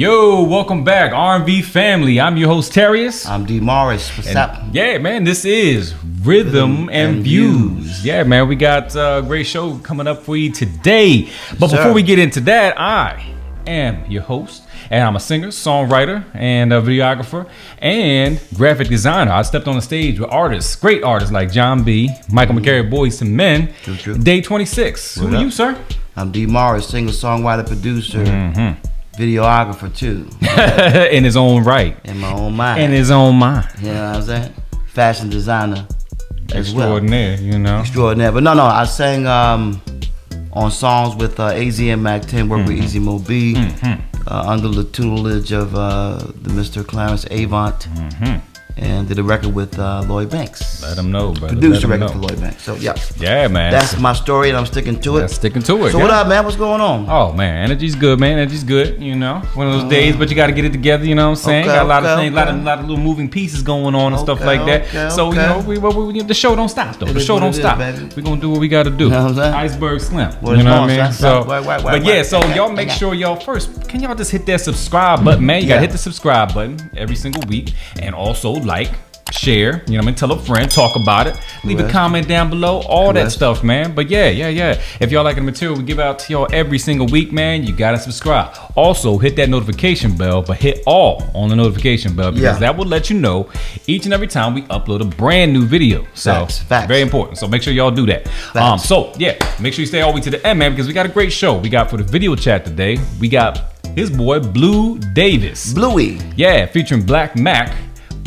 Yo, welcome back, R&V Family. I'm your host, Tarius. I'm D Morris. What's up? Yeah, man, this is Rhythm and Views. Yeah, man, we got a great show coming up for you today. But before we get into that, I am your host, and I'm a singer, songwriter, and a videographer, and graphic designer. I stepped on the stage with artists, great artists like John B., Michael McCary, Boys to Men, Day 26. Who are you, sir? I'm D Morris, singer, songwriter, producer, videographer too. In his own right. In my own mind. In his own mind. You know what I'm saying? Fashion designer as well. Extraordinaire, you know. Extraordinaire. But no, I sang on songs with AZ and Mac 10, worked with Easy Mo B, under the tutelage of the Mr. Clarence Avant, and did a record with Lloyd Banks. Let him know, brother. Produced a record for Lloyd Banks. So, yeah. Yeah, man. That's my story, and I'm sticking to it. Sticking to it. So, what up, man? What's going on? Oh, man. Energy's good, man. Energy's good, you know. One of those days, but you got to get it together, you know what I'm saying? Got a lot of things, a lot of little moving pieces going on and stuff like that. So, you know, the show don't stop, though. The show don't stop. We're going to do what we got to do. You know what I'm saying? Iceberg Slim. Well, you know what I mean? So, but yeah, so y'all make sure y'all first, can y'all just hit that subscribe button, man? You got to hit the subscribe button every single week. And also like, share, you know what I mean, tell a friend, talk about it, leave a comment down below, all that stuff, man. But yeah, if y'all liking the material we give out to y'all every single week, man, you gotta subscribe. Also hit that notification bell, but hit all on the notification bell, because that will let you know each and every time we upload a brand new video. So Facts. Very important, so make sure y'all do that. So yeah, make sure you stay all the way to the end, man, because we got a great show. We got for the video chat today, we got his boy Blue Davis. Bluey. Yeah, featuring Black Mac,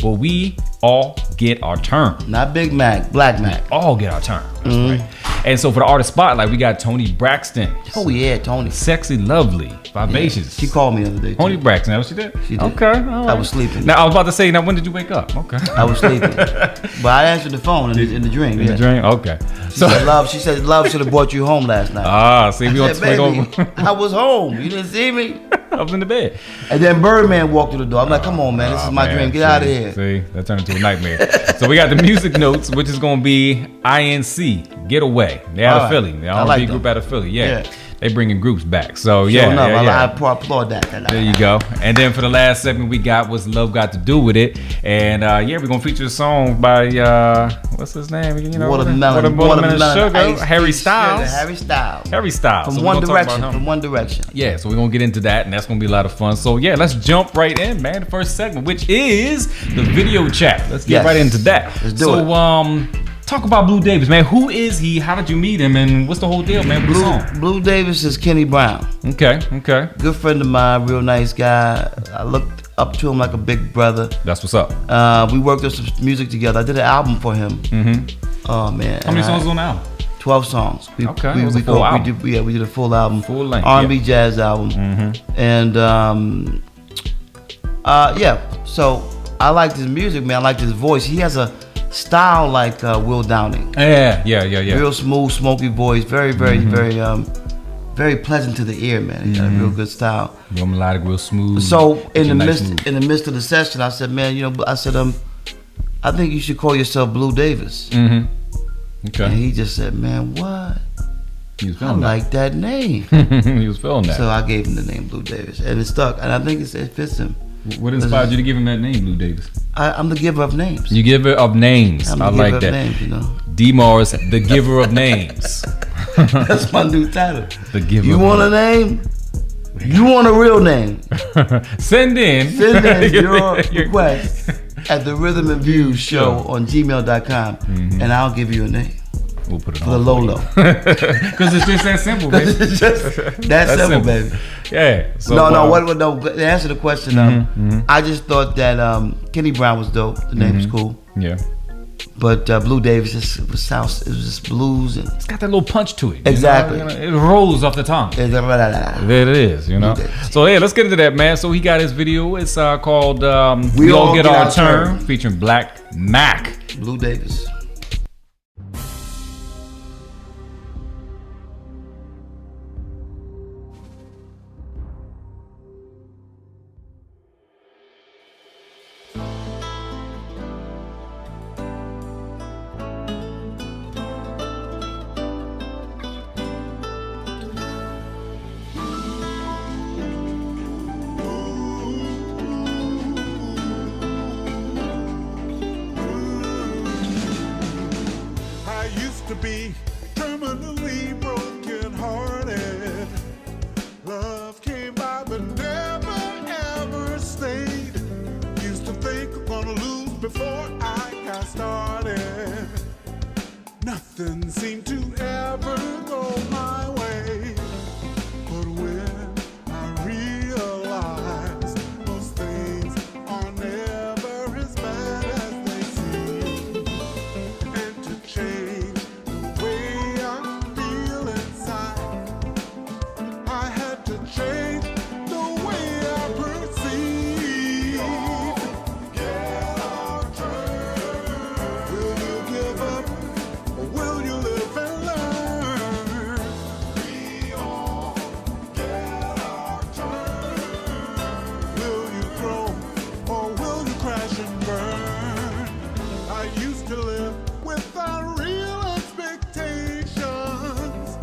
where we all get our turn. Not Big Mac, Black Mac. All get our turn. That's right. And so for the artist spotlight, we got Toni Braxton. Oh yeah, Toni. Sexy, lovely, vivacious. Yeah. She called me the other day. Toni Braxton, that's what she did? She did. Okay, all right. I was sleeping. Now I was about to say, now when did you wake up? Okay. I was sleeping. But I answered the phone in the dream. In the dream? Okay. She said love should have brought you home last night. See, we on baby, over. I was home. You didn't see me? Up in the bed. And then Birdman walked through the door. I'm like, come on, man. This is my dream. Get out of here. See, that turned into a nightmare. So we got the music notes, which is going to be INC, Getaway. They out of Philly. The R&B group out of Philly. Yeah. They bringing groups back. So I applaud that. There you go. And then for the last segment we got What's Love Got to Do With It. And we're going to feature a song by, what's his name? You know, Watermelon Sugar. Harry Styles. Harry Styles. From One Direction. Yeah, so we're going to get into that, and that's going to be a lot of fun. So yeah, let's jump right in, man. The first segment, which is the video chat. Let's get right into that. Let's do it. Talk about Blue Davis, man. Who is he? How did you meet him? And what's the whole deal, man, with the song? Blue Davis is Kenny Brown. Okay. Good friend of mine, real nice guy. I looked up to him like a big brother. That's what's up. We worked on some music together. I did an album for him. Oh, man. How many songs on the album? 12 songs. It was a full album. We did a full album. Full length. R&B jazz album. And, so I liked his music, man. I liked his voice. He has a style like Will Downing. Yeah. Real smooth, smoky voice. Very, very pleasant to the ear, man. He got a real good style. Real melodic, real smooth. So in the midst of the session, I said, man, I think you should call yourself Blue Davis. Okay. And he just said, man, what? He was feeling like that name. He was feeling that. So I gave him the name Blue Davis, and it stuck. And I think it fits him. What inspired you to give him that name, Blue Davis? I'm the giver of names. You giver of names. I like that. Names, D Morris, the giver of names. That's my new title. The giver. You want a name? You want a real name? Send in your request at the Rhythm and Views Show on gmail.com, and I'll give you a name. We'll put it for the Lolo. Because it's just that simple, baby. It's just that simple, baby. Yeah. So, no. To answer the question, I just thought that Kenny Brown was dope. The name was cool. Yeah. But Blue Davis was just blues, and it's got that little punch to it. Exactly. It rolls off the tongue. There it is, So yeah, let's get into that, man. So he got his video. It's called "We All Get Our Turn," featuring Black Mac. Blue Davis. to be terminally broken hearted. Love came by but never ever stayed. Used to think I'm gonna lose before I got started. Nothing seemed to ever go my way. But when I realized those things are never as bad as they seem, and to change the way I feel inside, I had to change the way I perceive. Get our turn. Will you give up or will you live and learn? We all get our turn. Will you grow or will you crash and burn? I used to live without real expectations.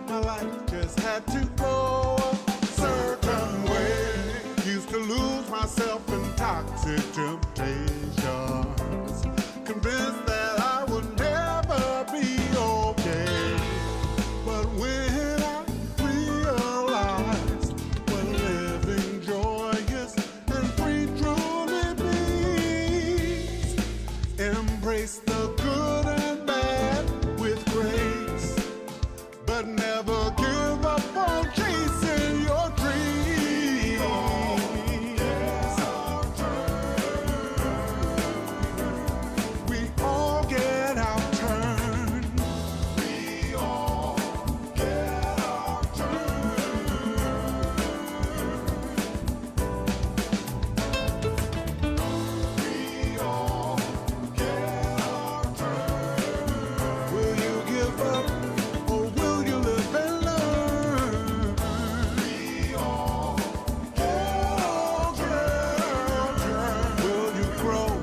My life just had to go a certain way. Used to lose myself in toxic temptations. Convinced that I would never be okay. But when I realized what living joyous and free truly means, embrace the good and bad with grace, but never give up on chasing your dreams. We all get our turn. We all get our turn. We all get our turn. Will you give up or will you live and learn? We all get our turn. Will you grow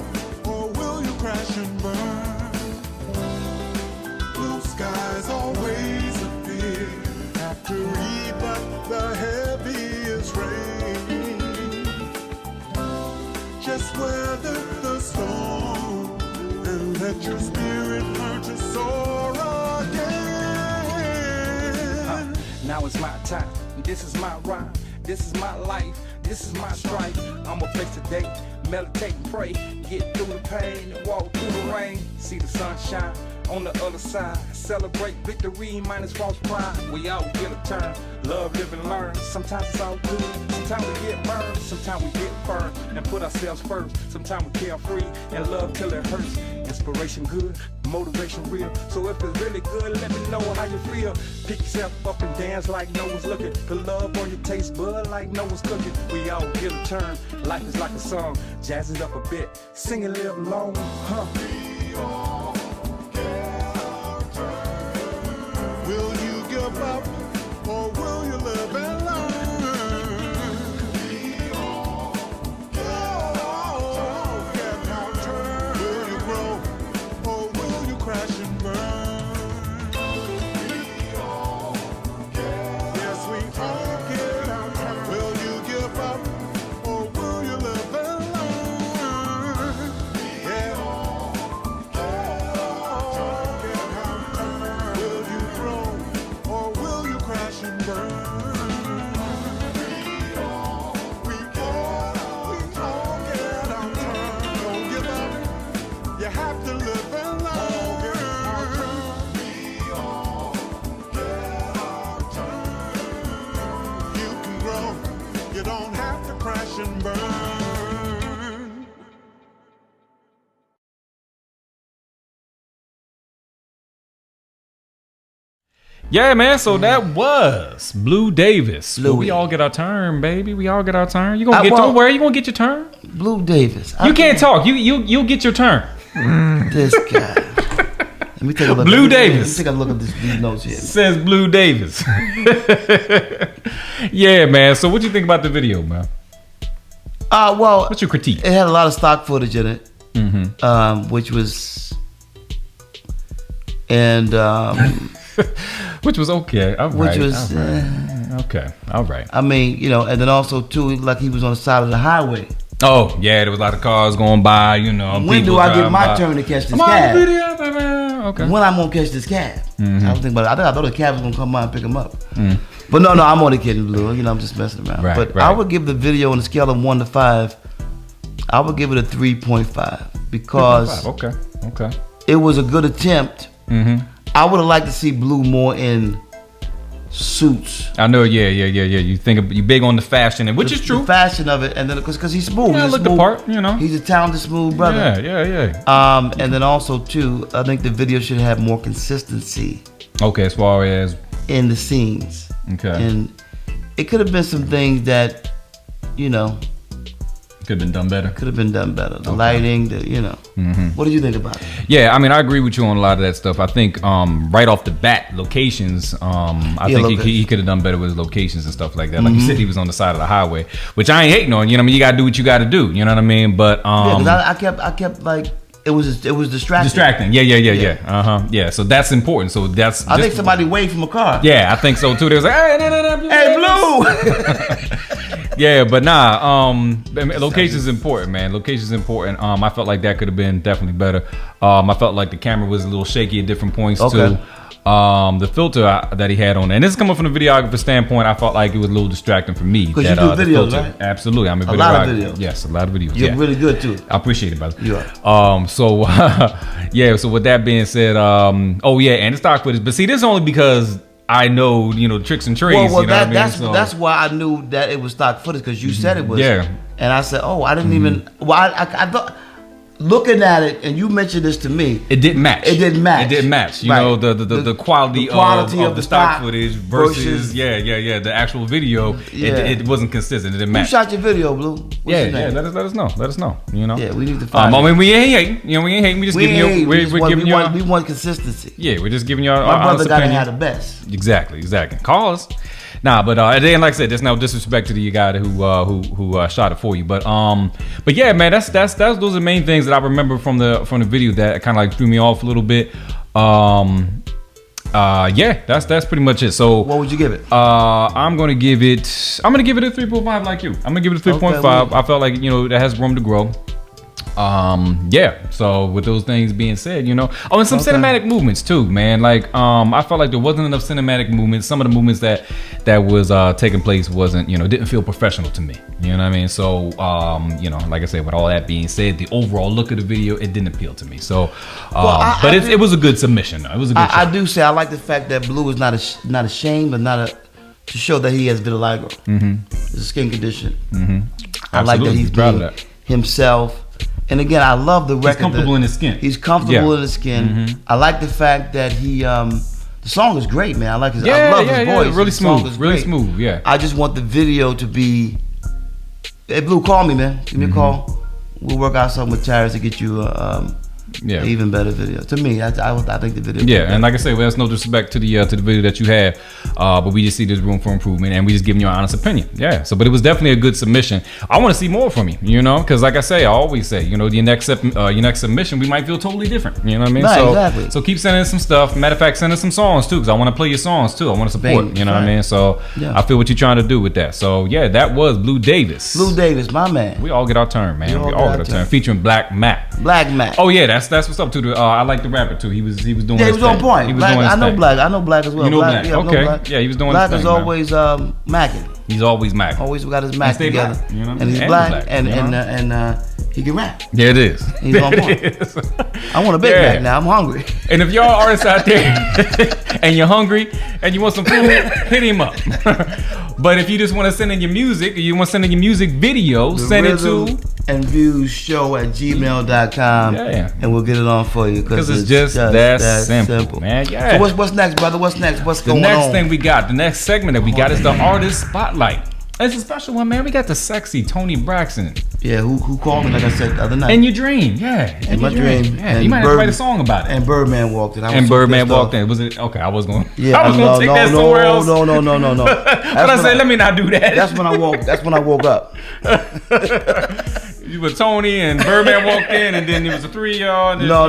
or will you crash and burn? Blue skies always appear after but the heaviest rain. Just weather the storm and let your spirit learn to soar again. Now it's my time. This is my rhyme. This is my life. This is my strife. I'ma face today, meditate and pray. Get through the pain and walk through the rain. See the sunshine on the other side. Celebrate victory minus false pride. We all get a turn. Love, live, and learn. Sometimes it's all good. Sometimes we get burned. Sometimes we get burned and put ourselves first. Sometimes we carefree and love till it hurts. Inspiration good, motivation real. So if it's really good, let me know how you feel. Pick yourself up and dance like no one's looking. Put love on your taste bud like no one's cooking. We all get a turn. Life is like a song. Jazz it up a bit. Sing and live long. Huh? We all get our turn. Will you give up or will you live and learn? We all get our turn. Will you grow or will you crash and burn? We all get Yes, we all get our turn. Will you give up or will you live and learn? Yeah. Will you grow or will you crash and burn? We all get our turn. Don't give up. You have to live and learn. We all get our turn. You can grow. You don't have to crash and burn. Yeah, man. So that was Blue Davis. But we Louis. all get our turn, baby. We all get our turn. You gonna I get? won't. Don't worry. You gonna get your turn. Blue Davis. You can't talk. You'll get your turn. This guy. Let me take a look. Blue Let me Davis. take a look at these notes here. Says Blue Davis. Yeah, man. So what you think about the video, man? Well, What's your critique? it had a lot of stock footage in it, which was, and Which was okay. All which right. was, all right. Okay. All right. I mean, you know, and then also too, like he was on the side of the highway. Oh, yeah, there was a lot of cars going by, you know. When people do I get driving my by. turn to catch this I'm on cab? video, baby. okay. when I'm gonna catch this cab. I was thinking about it. I thought the cab was gonna come by and pick him up. Mm. But no, I'm only kidding, Blue. You know, I'm just messing around. Right, but right. I would give the video on a scale of 1 to 5. I would give it a 3.5 because 3.5. Okay. it was a good attempt. Mm-hmm. I would have liked to see Blue more in suits. I know. Yeah. You think you big on the fashion, and which is true. The fashion of it, and then because he's smooth. Yeah, he's look smooth, the part. You know. He's a talented, smooth brother. Yeah. And then also too, I think the video should have more consistency Okay, as far as in the scenes. okay, And it could have been some things that, you know, could have been done better. could have been done better. The lighting, What do you think about it? Yeah, I mean, I agree with you on a lot of that stuff. I think right off the bat, locations. I think he could have done better with his locations and stuff like that. Like you said, he was on the side of the highway, which I ain't hating on. You know what I mean? You gotta do what you gotta do. You know what I mean? But Yeah, because I kept like it was distracting. distracting. Yeah. Yeah. So that's important. So that's. I think somebody waved from a car. Yeah, I think so too. They was like, Hey, Blue. Yeah, but nah. Location's important, man. Location's important. I felt like that could have been definitely better. I felt like the camera was a little shaky at different points too. The filter that he had on, and this is coming from the videographer standpoint, I felt like it was a little distracting for me. Because you do videos, right? Absolutely, I'm a videographer. lot of videos. Yes, a lot of videos. You're really good too. I appreciate it, brother. You are. So yeah. So with that being said, and the stock footage. But see, this is only because I know, the tricks and trades. Well, you know what I mean? So, that's why I knew that it was stock footage because you said it was. Yeah. And I said, I didn't even. Well, I thought. Looking at it, and you mentioned this to me, it didn't match. It didn't match. It didn't match. You Right. know, the quality of the stock footage versus the actual video. It wasn't consistent. It didn't match. Who shot your video, Blue? What's your name? Let us know. You know. Yeah, we need to find. I mean, we ain't hating. We ain't hating. We just giving you. We're giving you. We want consistency. Yeah, we're just giving you our My brother honest gotta opinion. have the best. Exactly. Call us. Nah, but then, like I said, there's no disrespect to the guy who shot it for you. But yeah, man, those are the main things that I remember from the video that kind of like threw me off a little bit. Yeah, that's pretty much it. So what would you give it? I'm gonna give it a 3.5 like you. I'm gonna give it a 3.5. Okay, I felt like that has room to grow. Yeah. So with those things being said, and some cinematic movements too, man. Like, I felt like there wasn't enough cinematic movements. Some of the movements that was taking place wasn't, didn't feel professional to me. You know what I mean? So, like I said, with all that being said, the overall look of the video, it didn't appeal to me. So, it was a good submission. Though. It was a good. I do say I like the fact that Blue is not ashamed, but to show that he has vitiligo. It's a skin condition. I like that he's proud of being that. himself. And again, I love the record. He's comfortable in his skin. He's comfortable in his skin. I like the fact that he. The song is great, man. I like his. I love his voice. Really the song smooth. is Really great. smooth. Yeah. I just want the video to be. Hey, Blue, call me, man. Give me a call. We'll work out something with Tarius to get you an even better video. To me, I think the video. Yeah, and like I said, there's no disrespect to the video that you had, but we just see there's room for improvement, and we just giving you an honest opinion. Yeah. So, but it was definitely a good submission. I want to see more from you. Because like I always say, your next submission, we might feel totally different. You know what I mean? Right, exactly. So keep sending us some stuff. Matter of fact, send us some songs too, because I want to play your songs too. I want to support. Bang, you know what I mean? So I feel what you're trying to do with that. So yeah, that was Blue Davis. Blue Davis, my man. We all get our turn, man. We all get our turn. Featuring Black Mac. Black Mac. Oh yeah, that's what's up too. I like the rapper too. He was doing. Yeah, he was on point. He was Black, doing his I know thing. Black. I know Black as well. You know Black. Yeah, I know Okay. Black. Yeah, he was doing Black his is thing, man. always macking. He's always Mac. Always got his Mac stay together. black, And he's And black, you know? and he can rap. Yeah, it is. He's on point. It is. I want a Big Mac now. I'm hungry. And if y'all artists out there and you're hungry and you want some food, hit him up. But if you just want to send in your music, or you want to send in your music video, send it to rhythmandviewsshow@gmail.com. Yeah. And we'll get it on for you because it's just that simple, man. Yeah. So what's next, brother? What's next? What's The going on? next thing we got, the next segment that we got is the artist spotlight. It's a special one, man. We got the sexy Toni Braxton. Yeah, who called me like I said the other night? In your dream, yeah. In my dream. Yeah, you might have to write a song about it. And Birdman walked in. And Birdman walked in. Was it okay? I was going. Yeah, I was going to take that somewhere else. No. But I said, let me not do that. That's when I woke up. You were Tony and Birdman walked in, and then there was a 3 of y'all. No.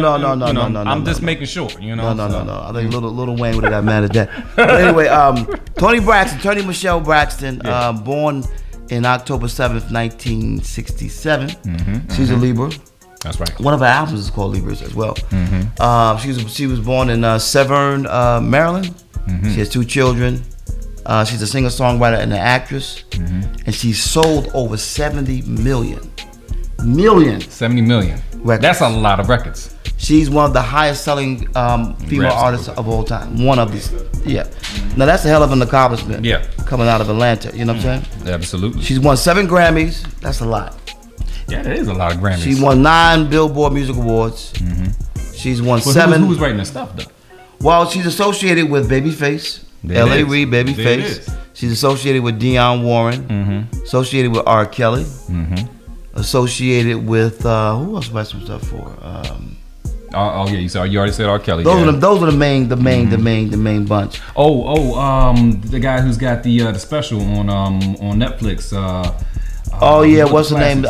I'm just making sure, No. I think Little Wayne would have got mad at that. But anyway, Toni Braxton, Toni Michelle Braxton, born in October 7th, 1967. She's a Libra. That's right. One of her albums is called Libras as well. She was born in Severn, Maryland. She has 2 children. She's a singer-songwriter and an actress. And she's sold over 70 million 70 million. records. That's a lot of records. She's one of the highest-selling female artists of all time. One of these. Yeah. Now, that's a hell of an accomplishment. Yeah. Coming out of Atlanta. You know what I'm saying? Absolutely. She's won 7 Grammys. That's a lot. Yeah, that is a lot of Grammys. She won 9 Billboard Music Awards. She's won 7. Who's writing the stuff, though? Well, she's associated with Babyface. L.A. Reid, Babyface. She's associated with Dionne Warren. Associated with R. Kelly. Associated with, who else writes some stuff for? Oh yeah, you already said R. Kelly. Those are the main bunch. The guy who's got the special on Netflix. What's the name?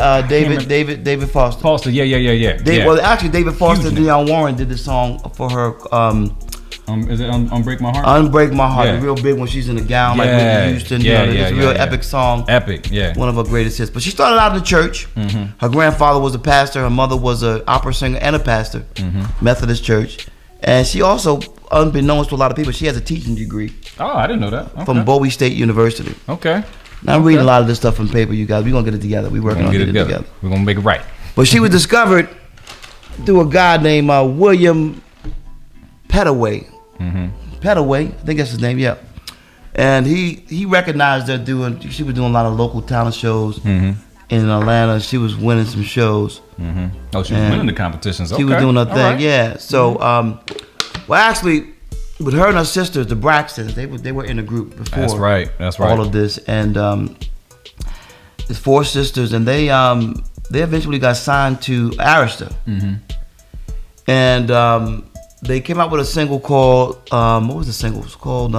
David Foster. Foster, yeah. Well, actually, David Foster and Dionne Warren did the song for her. Is it Unbreak My Heart? Unbreak My Heart, Yeah. the real big one. She's in the gown like Whitney Houston. It's a real epic song. Epic, yeah. One of her greatest hits. But she started out in the church. Her grandfather was a pastor. Her mother was an opera singer and a pastor, Methodist Church. And she also, unbeknownst to a lot of people, she has a teaching degree Oh, I didn't know that. Okay. from Bowie State University. Okay. Now I'm reading a lot of this stuff from paper, you guys. We're gonna get it together. We're working on Get it getting it together. together. We're gonna make it right. But she was discovered through a guy named William Petaway. Petaway, I think that's his name, yeah. And he recognized her she was doing a lot of local talent shows in Atlanta. She was winning some shows. Oh, she was winning the competitions. Okay. She was doing her thing, All right. yeah. So, well, actually, with her and her sisters, the Braxtons, they were in a group before. That's right. All of this, and there's 4 sisters, and they eventually got signed to Arista, and they came out with a single called what was the single? It was called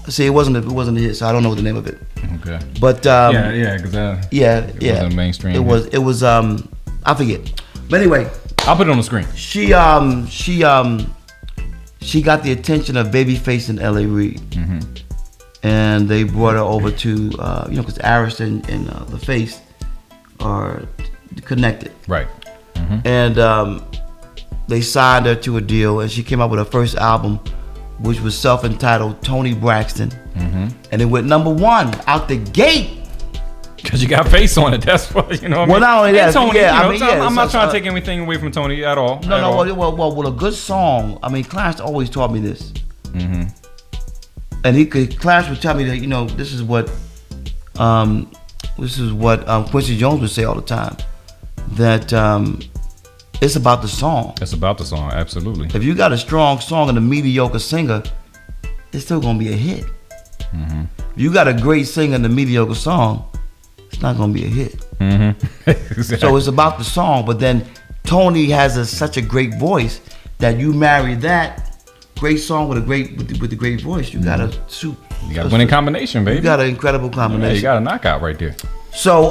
see, it wasn't a hit, so I don't know the name of it. Okay. But Because it wasn't mainstream. It was I forget. But anyway, I'll put it on the screen. she got the attention of Babyface and L.A. Reid, and they brought her over to because Arista and the Face are connected, Right. and they signed her to a deal, and she came out with her first album, which was self-entitled Toni Braxton, and it went #1 out the gate. Because you got face on it. That's what, you know what I mean? Well, not only that, And Toni, yeah, you I mean, know, yeah, I'm not so- trying to take anything away from Toni at all. No, well, a good song. I mean, Clarence always taught me this, and Clarence would tell me that this is what Quincy Jones would say all the time, that it's about the song. It's about the song, absolutely. If you got a strong song and a mediocre singer, it's still gonna be a hit. If you got a great singer and a mediocre song, it's not gonna be a hit. Exactly. So it's about the song, but then Toni has such a great voice that you marry that great song with the great voice. You got a soup. You got a winning combination, baby. You got an incredible Yeah, combination. you got a knockout right there. So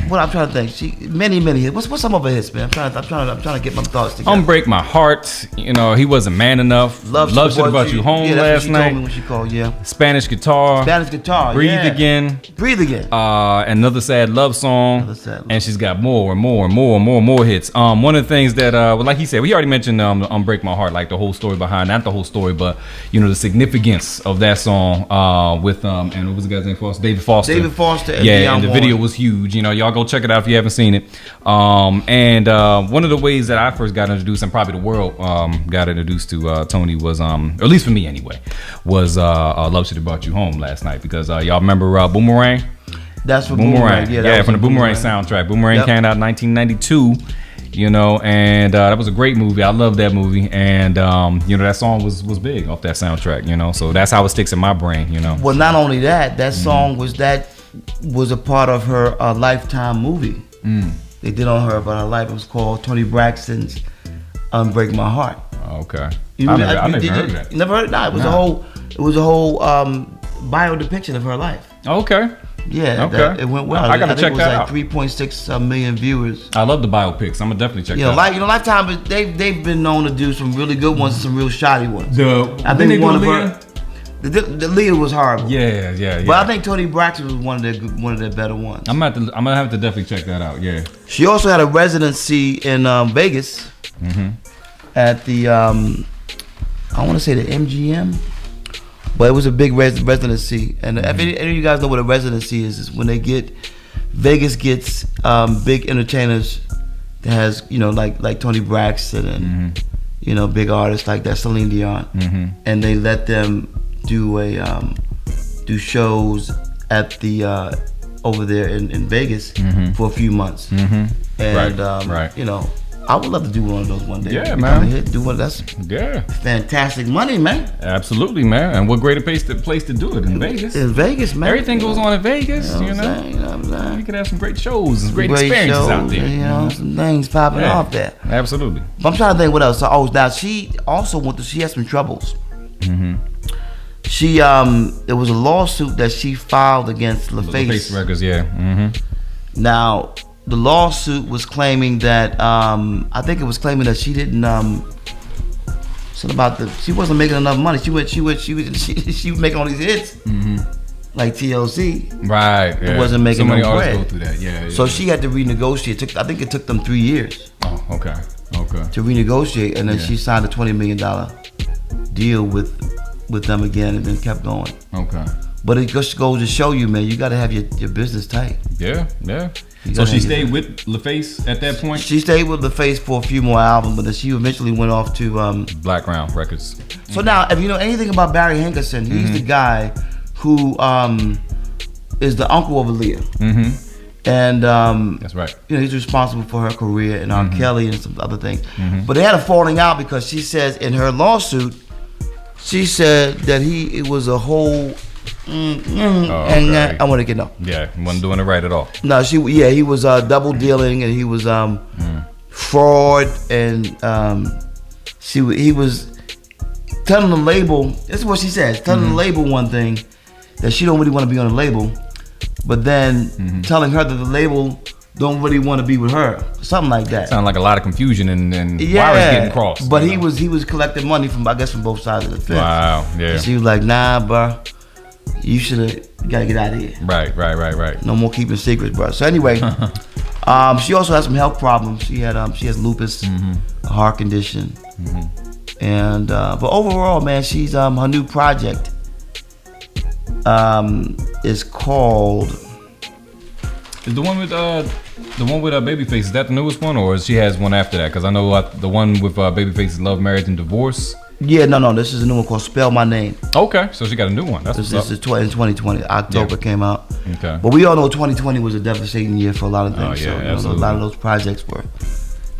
what I'm trying to think, many hits. What's some of her hits, man? I'm trying to get my thoughts together. Unbreak My Heart. He wasn't man enough. Love Should Have Brought You Home last night. Told me when she called, yeah. Spanish Guitar. Breathe yeah. Again. Breathe Again. Another Sad Love Song. Another Sad Love. And she's got more and more hits. One of the things that, like he said, we already mentioned Unbreak My Heart, like the whole story behind, not the whole story, but the significance of that song with and what was the guy's name? David Foster. David Foster. And Yeah, Dionne and the Warren. video was huge. Y'all go check it out if you haven't seen it. And one of the ways that I first got introduced, and probably the world got introduced to Toni was, or at least for me anyway, was Love Should Have Brought You Home last night, because y'all remember Boomerang? That's what Boomerang. Yeah, Yeah, from the Boomerang soundtrack. Boomerang came out in 1992. And that was a great movie. I love that movie, and that song was big off that soundtrack. So that's how it sticks in my brain. Well, not only that song was a part of her Lifetime movie. They did on her about her life. It was called Toni Braxton's "Unbreak My Heart." Okay. I never heard of that. You never heard of that? It was a whole bio depiction of her life. Okay. Yeah, Okay. it went well. I gotta check that out. It was like 3.6 million viewers. I love the biopics. I'm gonna definitely check that out. Lifetime. They've been known to do some really good ones and some real shoddy ones. I When they think do one of Leah? her. The leader was horrible. Yeah. But I think Toni Braxton was one of their better ones. I'm gonna have to definitely check that out. Yeah. She also had a residency in Vegas at the I want to say the MGM, but it was a big residency. And if any of you guys know what a residency is when they get Vegas gets big entertainers that has like Toni Braxton and big artists like that, Celine Dion, and they let them do shows at the over there in Vegas for a few months. And right. I would love to do one of those one day. Yeah, man. Do one. That's fantastic money, man. Absolutely, man. And what greater place to do it in Vegas? In Vegas, man. Everything goes on in Vegas. You know what I'm saying? You could have some great shows and great experiences shows, out there. Some things popping off there. Absolutely. But I'm trying to think what else. So, now she also she had some troubles. She there was a lawsuit that she filed against LaFace Records, yeah. Now the lawsuit was claiming that I think it was claiming that she didn't something about she wasn't making enough money. She was making all these hits like TLC. Right. Yeah. It wasn't making so many no artists bread. go through that. Yeah. So she had to renegotiate. I think it took them 3 years. Oh, okay. To renegotiate, and then she signed a $20 million deal with them again, and then kept going. Okay. But it just goes to show you, man, you got to have your business tight. Yeah. So she stayed with LaFace at that point? She stayed with LaFace for a few more albums, but then she eventually went off to Blackground Records. So now, if you know anything about Barry Hankerson, he's the guy who is the uncle of Aaliyah. And that's right. He's responsible for her career and R. Kelly and some other things. But they had a falling out because she says in her lawsuit, she said that it was a whole I want to get no. Yeah, he wasn't doing it right at all. No, he was double dealing, and he was fraud, and he was telling the label. This is what she says. Telling the label one thing that she don't really want to be on the label, but then telling her that the label don't really want to be with her, something like that. Sound like a lot of confusion and wires getting crossed. But he was collecting money from both sides of the fence. Wow, yeah. And she was like, nah, bro, you gotta get out of here. Right. No more keeping secrets, bro. So anyway, she also has some health problems. She has lupus, a heart condition, and but overall, man, she's her new project is called. Is the one with Babyface, is that the newest one, or she has one after that? Because I know the one with Babyface is Love, Marriage, and Divorce. Yeah, no. This is a new one called Spell My Name. Okay, so she got a new one. This is in 2020. October came out. Okay. But we all know 2020 was a devastating year for a lot of things. Oh, yeah, absolutely. A lot of those projects were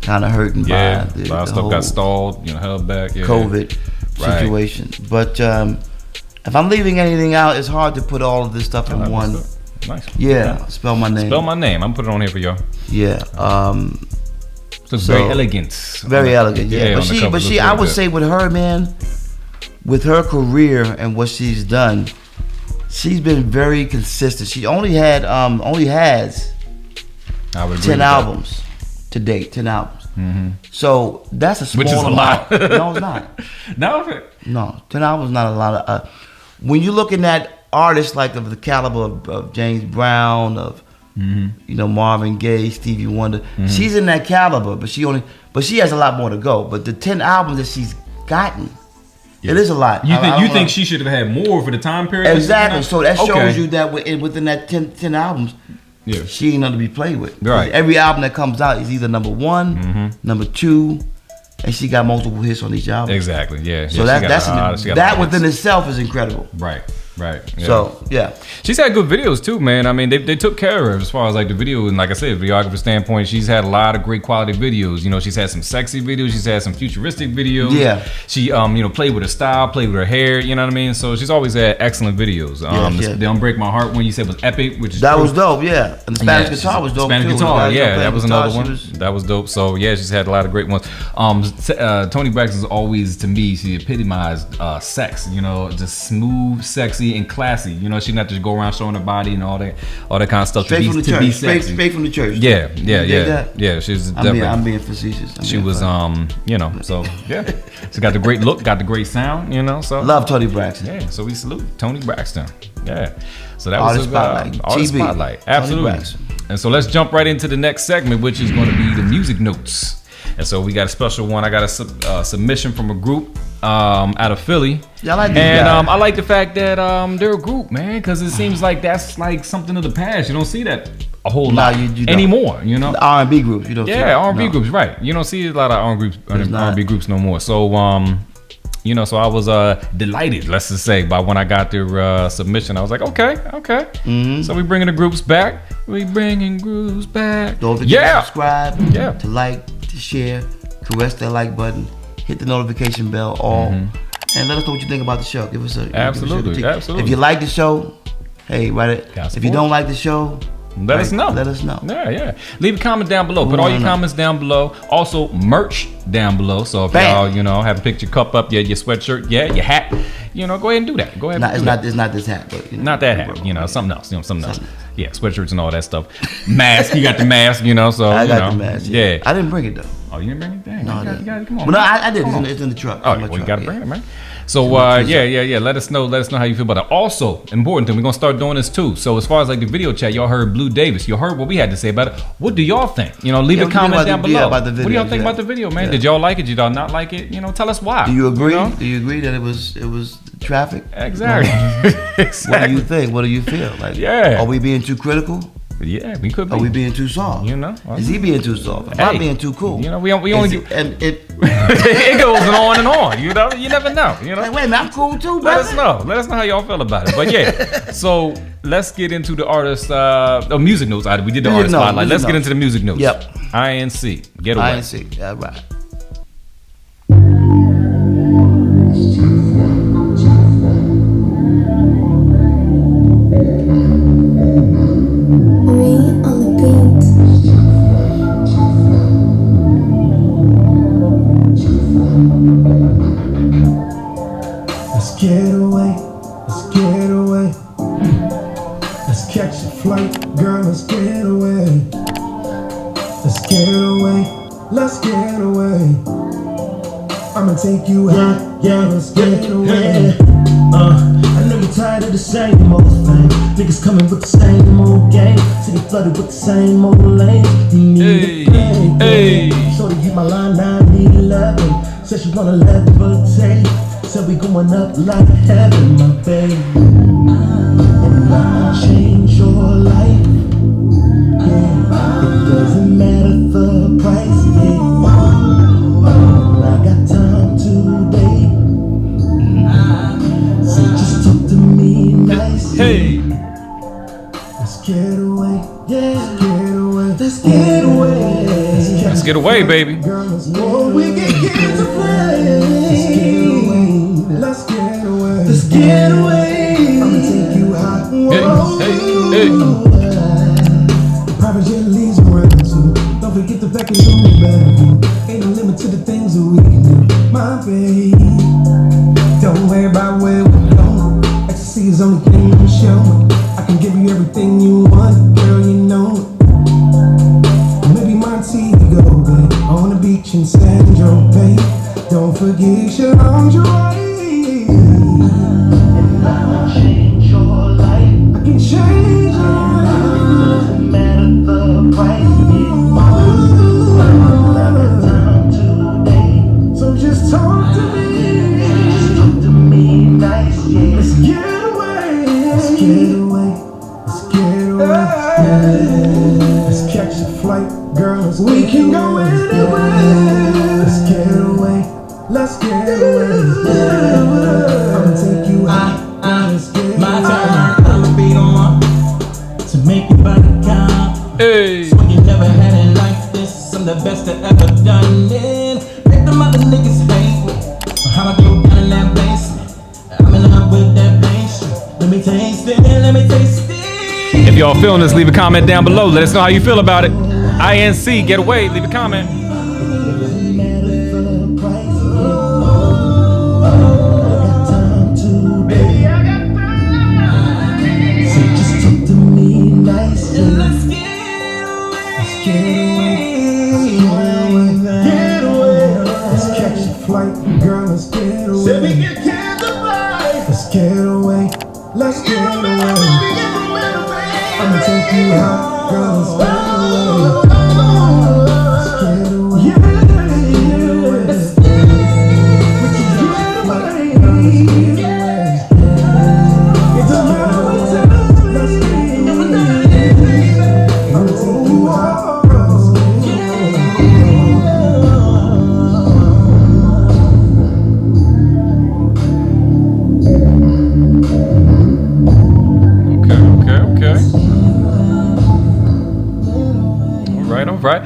kind of hurting by a lot of stuff got stalled, held back. Yeah. COVID situation. But if I'm leaving anything out, it's hard to put all of this stuff in one. Nice. Yeah, Spell My Name. Spell My Name. I'm putting it on here for y'all. Yeah. So it's very elegant. Very elegant, yeah. But she, I would say with her, man, with her career and what she's done, she's been very consistent. She only has 10 albums to date. 10 albums. So that's a small Which is a lot. No, it's not. No, 10 albums is not a lot of. When you're looking at artists like of the caliber of James Brown, of Marvin Gaye, Stevie Wonder, she's in that caliber, but she has a lot more to go. But the 10 albums that she's gotten, it is a lot. You think she should have had more for the time period? Exactly. So that shows you that within that 10 albums, she ain't nothing to be played with. Right. Every album that comes out is either number 1, number 2, and she got multiple hits on each album. Exactly. Yeah. So that within itself is incredible. Right. Yeah. So she's had good videos too, man. I mean, they took care of her as far as like the video, and like I said, videographer standpoint, she's had a lot of great quality videos. She's had some sexy videos, she's had some futuristic videos. Yeah. She played with her style, played with her hair. You know what I mean? So she's always had excellent videos. The Don't Break My Heart one you said was epic, which is that was dope. Yeah, and the Spanish guitar was dope. Spanish too. guitar, that was another one. That was dope. So yeah, she's had a lot of great ones. Toni Braxton's always, to me, she epitomized sex. Just smooth, sexy. sexy and classy. You know, she didn't have to go around showing her body and all that kind of stuff. Straight from the church. Straight from the church. Yeah. She's definitely. I'm being facetious. She was, you know, so yeah. She got the great look, got the great sound, you know. So love Toni Braxton. Yeah, so we salute Toni Braxton. Yeah. So that Artist was Spotlight. Artist Spotlight. Absolutely. And so let's jump right into the next segment, which is going to be the music notes. And so we got a special one. I got a submission from a group out of Philly. Yeah, I like this and guy. I like the fact that they're a group, man, because it seems like that's like something of the past. You don't see that a whole lot you anymore. You know, the R&B groups. You don't. Yeah, R&B groups, right? You don't see a lot of R&B groups no more. So you know, so I was delighted, let's just say, by when I got their submission. I was like, okay. Mm-hmm. So we bringing the groups back. Don't forget to subscribe. Yeah. To like, to share, caress that like button, hit the notification bell, and let us know what you think about the show. Give us a absolutely. If you like the show, hey, write it. If you don't like the show, let us know. Yeah. Leave a comment down below. Put all your comments down below. Also, merch down below. So if y'all, you know, have a picture cup up, your sweatshirt, your hat, you know, go ahead and do that. Go ahead. It's not this hat, but you know, not that hat. You know, something else. You know, something else. Yeah, sweatshirts and all that stuff. Mask. You got the mask. You know, so I got the mask. Yeah. I didn't bring it though. Oh, you didn't bring it? Dang. No, you got it. Come on. Well, no, I did. It's in the truck. Oh, well, you got to bring it, man. So yeah. Let us know how you feel about that. Also, important thing, we're gonna start doing this too. So as far as like the video chat, y'all heard Blue Davis. You heard what we had to say about it. What do y'all think? You know, leave a comment down below. About the video, what do y'all think about the video, man? Did y'all like it? Did y'all not like it? You know, tell us why. Do you agree? You know? Do you agree that it was traffic? Exactly. What do you think? What do you feel? Like, are we being too critical? Yeah, we could be. Are we being too soft? You know, is he being too soft? Am I being too cool? You know, we only do, and it it goes on and on. You know, you never know. You know, like, wait a minute, I'm cool too. Let us know how y'all feel about it. But yeah, so let's get into the artist music notes. We did the artist spotlight. Let's get into the music notes. Yep. INC, get away. INC, yeah, right. Take you high, yeah, let's get away. I know you're tired of the same old thing. Niggas coming with the same old game. City flooded with the same old lane. You need hey. So to hit my line, I need 11. Said she wanna levitate. Said we going up like heaven, my baby. And I'll change your life. Yeah, it doesn't matter the price. Yeah. I got time today. So just talk to me nice. Hey. Let's get away. Yeah. Let's get away. Let's get away, baby. Girl, let's go. We can get to play. Let's get away. Let's get away. I'ma take you high. Hey. Private jet leaves around too. Don't forget the back and do better. Ain't no limit to the things that we can do, my baby. Don't worry about where we're going. Ecstasy is only thing you show. I can give you everything you want, girl, you know it. Maybe Montego Bay on the beach in San Tropez. Don't forget your lingerie. And I'll change your life. I can change your life. Doesn't matter the price. So just talk to me. Just talk to me nice, yeah. Let's get away. Let's get away. Let's get away. Let's catch a flight, girls. We can go anywhere. Let's get away. Let's get away. I'ma take you high. Let's get my time. I'ma be the one to make your body count. Hey. So you never had it like this. I'm the best that ever done it. Them other niggas hate me. How I go down in that basement. I'm in love with that pastry. Let me taste it. If y'all feeling this, leave a comment down below. Let us know how you feel about it. INC, get away. Leave a comment. hot, girl, let's get away. Yeah, let's get away. It don't matter what time, let's get All right.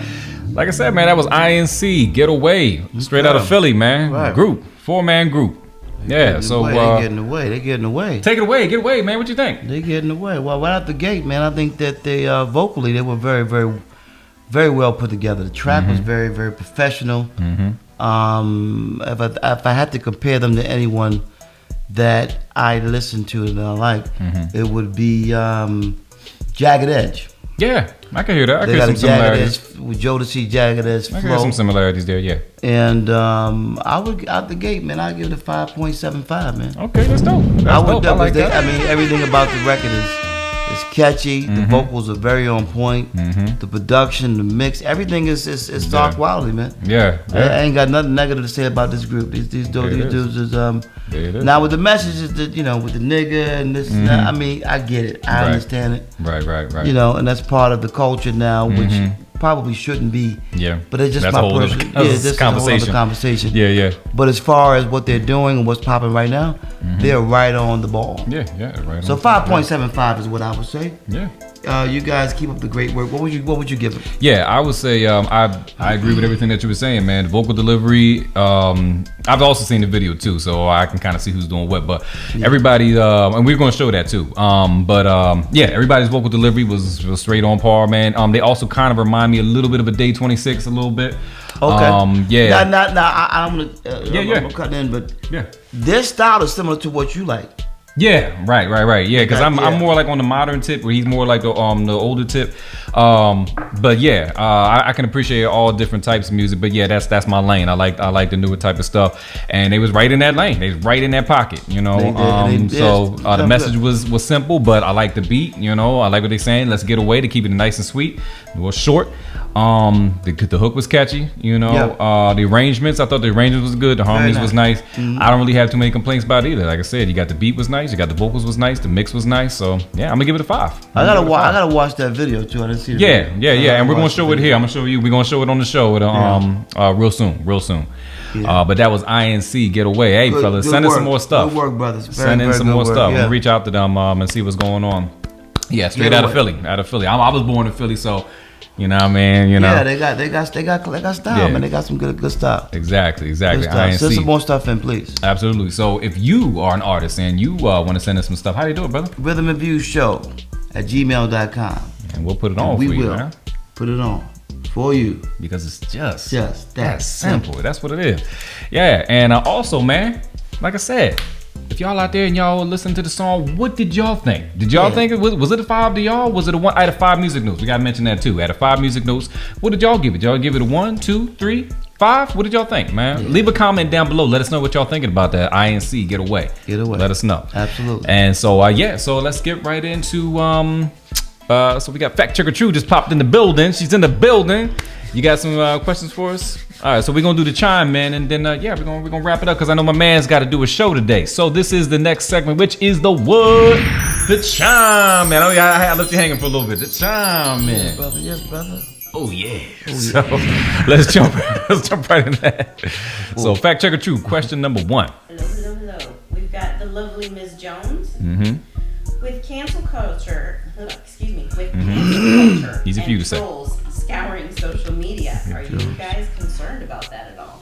Like I said, man, that was INC, Get Away, straight out of Philly, man. Right. Group, 4-man group. Yeah, so they getting away. They getting away. Take it away, get away, man. What you think? They getting away. Well, right out the gate, man. I think that they vocally they were very, very, very well put together. The track was very, very professional. If I had to compare them to anyone that I listened to and I like, it would be Jagged Edge. Yeah, I can hear that. I They can got hear a some Jagged similarities. Edge with Jodeci Jagged Edge I can hear flow. some similarities there, yeah. And I would out the gate, man. I'd give it a 5.75, man. Okay, that's dope. That's I would dope. I like that. I mean, everything about the record is catchy. The vocals are very on point. The production, the mix, everything is star quality, man. Yeah. I ain't got nothing negative to say about this group. These dudes is It is. now with the messages that with the nigga and this. And that, I mean, I get it. I understand it. Right. And that's part of the culture now, which probably shouldn't be. Yeah. But it's just That's my a whole other- personal. that's a It's just a whole other conversation. Yeah. But as far as what they're doing and what's popping right now, they're right on the ball. Yeah, right. So on. 5.75 is what I would say. Yeah. You guys keep up the great work. What would you give it? Yeah, I would say I agree with everything that you were saying, man. The vocal delivery. I've also seen the video too, so I can kind of see who's doing what. But everybody, and we're going to show that too. Yeah, everybody's vocal delivery was straight on par, man. They also kind of remind me a little bit of a Day 26, a little bit. Okay. Yeah. I'm gonna. I'm cutting in, but Yeah. their style is similar to what you like. Yeah, right. Yeah, because I'm Yeah. more like on the modern tip, where he's more like the older tip. But yeah, I can appreciate all different types of music. But yeah, that's my lane. I like the newer type of stuff, and they was right in that lane. They was right in that pocket, you know. They did. So the message was simple, but I like the beat. You know, I like what they're saying. Let's get away to keep it nice and sweet. It was short. The hook was catchy. You know, the arrangements. I thought the arrangements was good. The harmonies was nice. I don't really have too many complaints about it either. Like I said, you got the beat was nice. You got the vocals was nice. The mix was nice. So yeah, I'm gonna give it a 5. I gotta watch that video too. I didn't see the Yeah, video. and we're gonna show it here. I'm gonna show you. We're gonna show it on the show real soon. Yeah. But that was INC, Get Away. Hey, fellas, send in some more stuff. Good work, brothers. Send in some more stuff. Yeah. I'm gonna reach out to them and see what's going on. Yeah, straight Get out of away. Philly. I was born in Philly, so you know what I mean. You know. Yeah, they got style, Yeah. man. They got some good style. Exactly. Good stuff. Send some INC. more stuff in, please. Absolutely. So if you are an artist and you want to send us some stuff, how do you do it, brother? rhythmandviewsshow@gmail.com. And we'll put it on We for you, will man. put it on for you. Because it's just that simple. That's what it is. Yeah, and also, man, like I said, if y'all out there and y'all listen to the song, what did y'all think? Did y'all think was it a 5 to y'all? Was it a 1 out of 5 music notes? We gotta mention that too. Out of 5 music notes, what did y'all give it? Did y'all give it a 1, 2, 3, 5? What did y'all think, man? Leave a comment down below. Let us know what y'all thinking about that INC Get Away. Get Away. Let us know. Absolutely. And so so let's get right into so we got Fact Checker True just popped in the building. She's in the building. You got some questions for us? All right, so we're gonna do the chime, man, and then we're gonna wrap it up because I know my man's got to do a show today. So this is the next segment, which is the what? The chime, man. Oh yeah, I left you hanging for a little bit. The chime, man. Yes, brother. Oh yeah. So let's jump right in that. So Fact Checker True, question number 1. Hello. We've got the lovely Ms. Jones. With cancel culture, Easy for you to say. trolls scouring social media, are you guys concerned about that at all?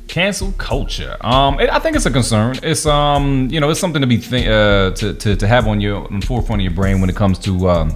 Cancel culture. I think it's a concern. It's it's something to be to have on the forefront of your brain when it comes to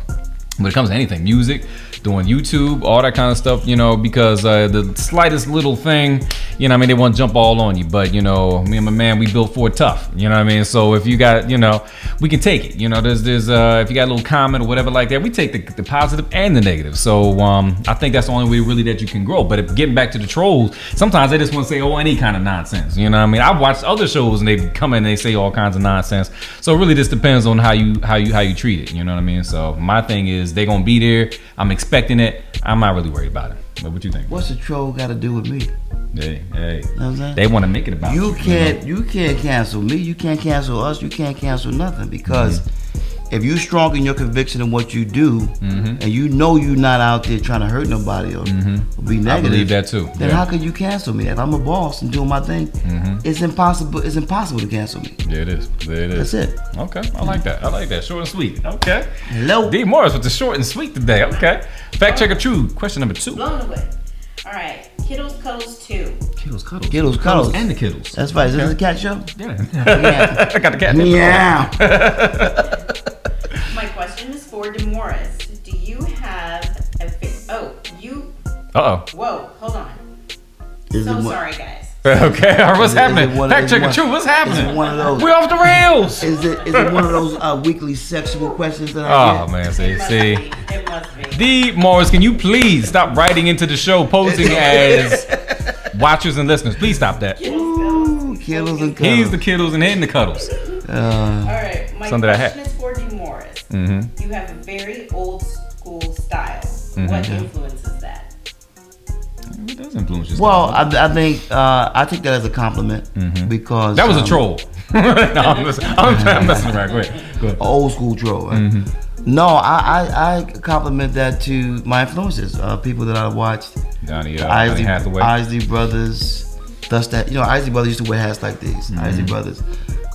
anything, music, doing YouTube, all that kind of stuff, you know, because the slightest little thing, you know what I mean, they want to jump all on you. But, you know, me and my man, we built for it tough, you know what I mean? So if you got, you know, we can take it. You know, there's if you got a little comment or whatever like that, we take the positive and the negative. So I think that's the only way really that you can grow. But if getting back to the trolls, sometimes they just want to say, any kind of nonsense. You know what I mean? I've watched other shows and they come in and they say all kinds of nonsense. So it really just depends on how you treat it. You know what I mean? So my thing is they're gonna be there. I'm expecting it. I'm not really worried about it. But what you think? What's the troll got to do with me? Hey. You know what I'm saying? They want to make it about you. You can't cancel me. You can't cancel us. You can't cancel nothing because if you're strong in your conviction in what you do, and you know you're not out there trying to hurt nobody or be negative, I believe that too. Then how can you cancel me? If I'm a boss and doing my thing, it's impossible. It's impossible to cancel me. Yeah, it is. That's it. Okay, I like that. Short and sweet. Okay. Hello. D Morris with the short and sweet today. Okay. Fact checker true. Question number 2. Blown away. All right. Kiddles Cuddles 2. Kiddles, cuddles. Kiddles, cuddles. And the Kiddles. That's right. Is this a cat show? Yeah. I got the cat. Yeah. My question is for D Morris. Do you have a Whoa, hold on. Sorry, guys. Okay, what's happening? Fact Fact checker true. What's happening? Is it one of those? We're off the rails. Is it one of those weekly sexual questions that I get? Oh man, It must be. D Morris, can you please stop writing into the show posing as watchers and listeners? Please stop that. Ooh, Kiddles and cuddles. He's the Kiddles and in the cuddles. All right, my Something I question is for D Morris. You have a very old school style. What influences that? It does influence your Well, style. I think I take that as a compliment because That was a troll. No, I'm messing around. Go ahead. Old school troll. Right? No, I compliment that to my influences, people that I watched. Donnie Isley Hathaway. Isley Brothers. Thus that Isley Brothers used to wear hats like these. Isley Brothers.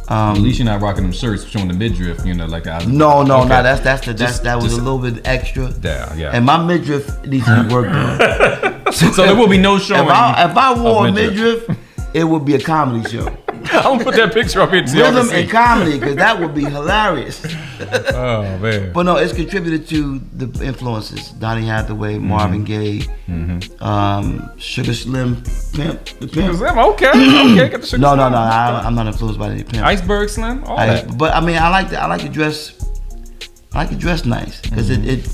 At least you're not rocking them shirts showing the midriff, like the Isley. No, Okay. that was a little bit extra. Yeah. And my midriff needs to be worked on. So there will be no showing. If I wore a midriff. midriff, it would be a comedy show. I'm gonna put that picture up here so y'all can Rhythm see. and comedy, because that would be hilarious. Oh man. But no, it's contributed to the influences. Donny Hathaway, Marvin Gaye, Sugar Slim Pimp. The Pimp. Okay. Got the sugar No, Slim. I'm not influenced by any pimp. Iceberg Slim. All that. But I mean, I like to dress. I like to dress nice because it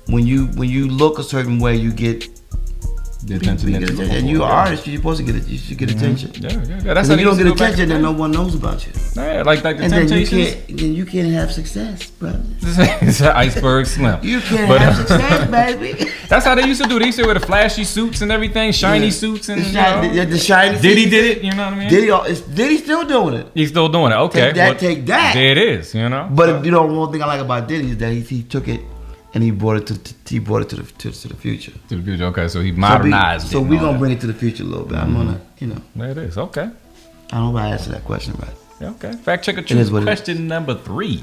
when you look a certain way, you get. The attention that you're looking And for, you're an yeah. artist. You're supposed to get it. You should get attention. Yeah. That's Because how if you don't they get used to go back attention, in then the no one knows about you. day. Yeah, like the And then Temptations. you can't have success, brother. It's an Iceberg Slim. You can't But, have success, baby. That's how they used to do. They used to wear the flashy suits and everything, shiny suits and The shiny. Diddy did it. You know what I mean? Diddy still doing it. He's still doing it. Okay. Take that. There it is. But one thing I like about Diddy is that he took it and he brought it to the future. To the future. Okay, so he modernized it. So we're gonna bring it to the future a little bit. I'm gonna, There it is. Okay. I don't know if I answered that question right. Yeah, okay. Fact checker is truth. what it is. Question number 3.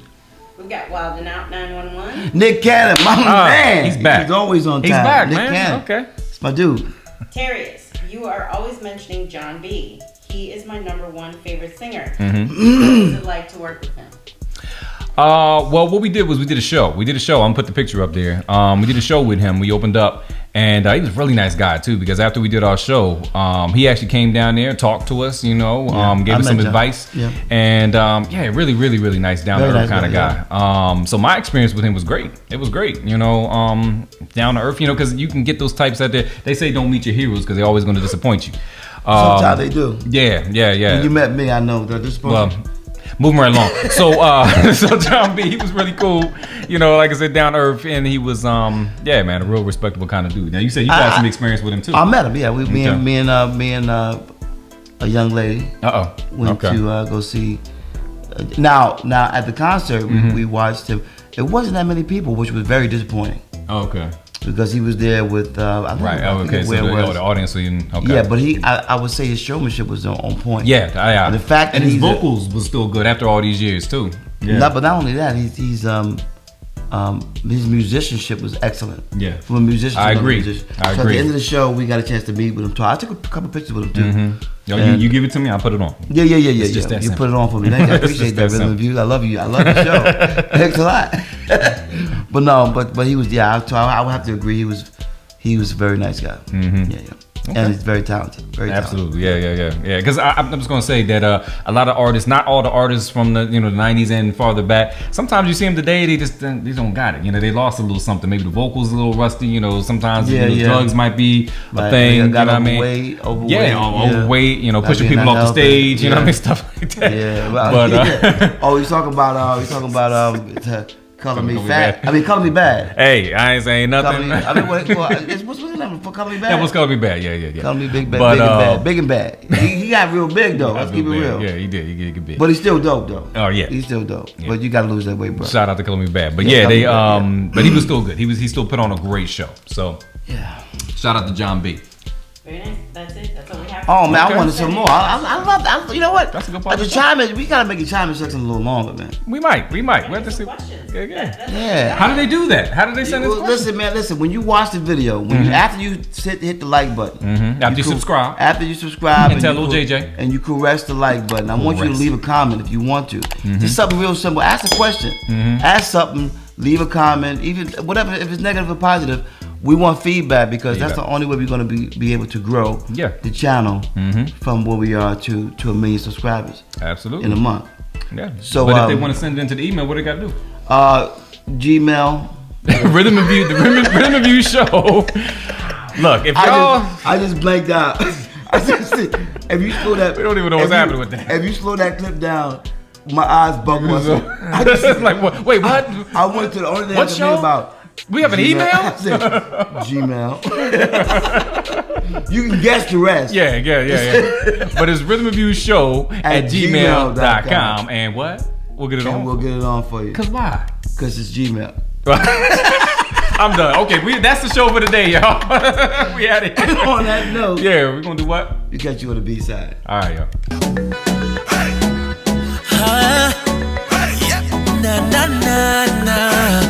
We got Wild and Out 911. Nick Cannon, my man. He's back. He's always on time. He's back, Nick man. Cannon. Okay. It's my dude. Tarius, you are always mentioning John B. He is my number 1 favorite singer. Mm-hmm. What is it like to work with him? Well, what we did was we did a show. I'm gonna put the picture up there. We did a show with him. We opened up, and he was a really nice guy too. Because after we did our show, he actually came down there, talked to us, gave us some advice, and really, really, really nice, down to earth kind of guy. So my experience with him was great. It was great, down to earth, because you can get those types out there. They say don't meet your heroes because they're always going to disappoint you. Sometimes they do. Yeah. When you met me, I know that this Well, moving right along. So John B, he was really cool. Like I said, down to earth, and he was, man, a real respectable kind of dude. Now you said you got some experience with him too. I met him. Yeah, me and a young lady went to go see. Now at the concert, we watched him. It wasn't that many people, which was very disappointing. Oh, okay. Because he was there with I think So the audience didn't. Okay. Yeah, but I would say his showmanship was on point. Yeah. And the fact that his vocals was still good after all these years too. Yeah. But not only that, he's his musicianship was excellent. Yeah. From a musician. I agree. So at the end of the show, we got a chance to meet with him. I took a couple pictures with him too. Mm-hmm. Yo, you give it to me, I'll put it on. Yeah. Just that you simple. put it on for me. Thank you. I appreciate that, Rhythm and Views. I love you. I love the show. Thanks a lot. But no, but he was. Yeah, I would have to agree. He was a very nice guy. Mm-hmm. Yeah. Okay. And he's very talented. Absolutely, yeah. Because I'm just gonna say that a lot of artists, not all the artists from the the 90s and farther back, sometimes you see them today, they don't got it. They lost a little something. Maybe the vocals a little rusty. Sometimes drugs might be a thing. You know what I mean? Overweight. Pushing people off the stage. You know what I mean? Stuff like that. Yeah. Well, but he's talking about Color Me Fat. Color Me Bad. Hey, I ain't saying nothing. What's the name for Color Me Bad? Yeah, what's Color Me Bad? Yeah. Color Me Big Bad. Big and bad. He got real big though. Let's keep it real. Yeah, he did. He get big. But he's still dope though. Oh yeah, he's still dope. Yeah. But you gotta lose that weight, bro. Shout out to Color Me Bad. But they but he was still good. He still put on a great show. So shout out to John B. Very nice. That's it. That's all we have. Oh man, I wanted some more. I love. You know what? That's a good part. The chime-in, we gotta make the chime-in section a little longer, man. We might. We have to see. Questions. Yeah. How do they do that? How do they send us questions? Listen. When you watch the video, after you hit the like button, after you subscribe, and tell little JJ, and you caress the like button. I want you to leave a comment if you want to. Just something real simple. Ask a question. Ask something. Leave a comment. Even whatever. If it's negative or positive. We want feedback because that's the only way we're going to be able to grow the channel from where we are to 1 million subscribers. Absolutely. In a month. Yeah. So, but if they want to send it into the email, what they got to do? Gmail. Rhythm and View Show. Look, if y'all, I just blanked out. If you slow that, we don't even know what's happening with that. If you slow that clip down, my eyes bug myself. I just like what? Wait, what? I went to the only thing I could think about. We have an email? Gmail. You can guess the rest. Yeah. But it's rhythmandviewsshow at gmail.com. And what? We'll get it on. We'll get it on for you. Cause why? Cause it's Gmail. I'm done. Okay, that's the show for today, y'all. We had it. On that note. Yeah, we're gonna do what? We got you on the B-side. All right, y'all. Na na na na.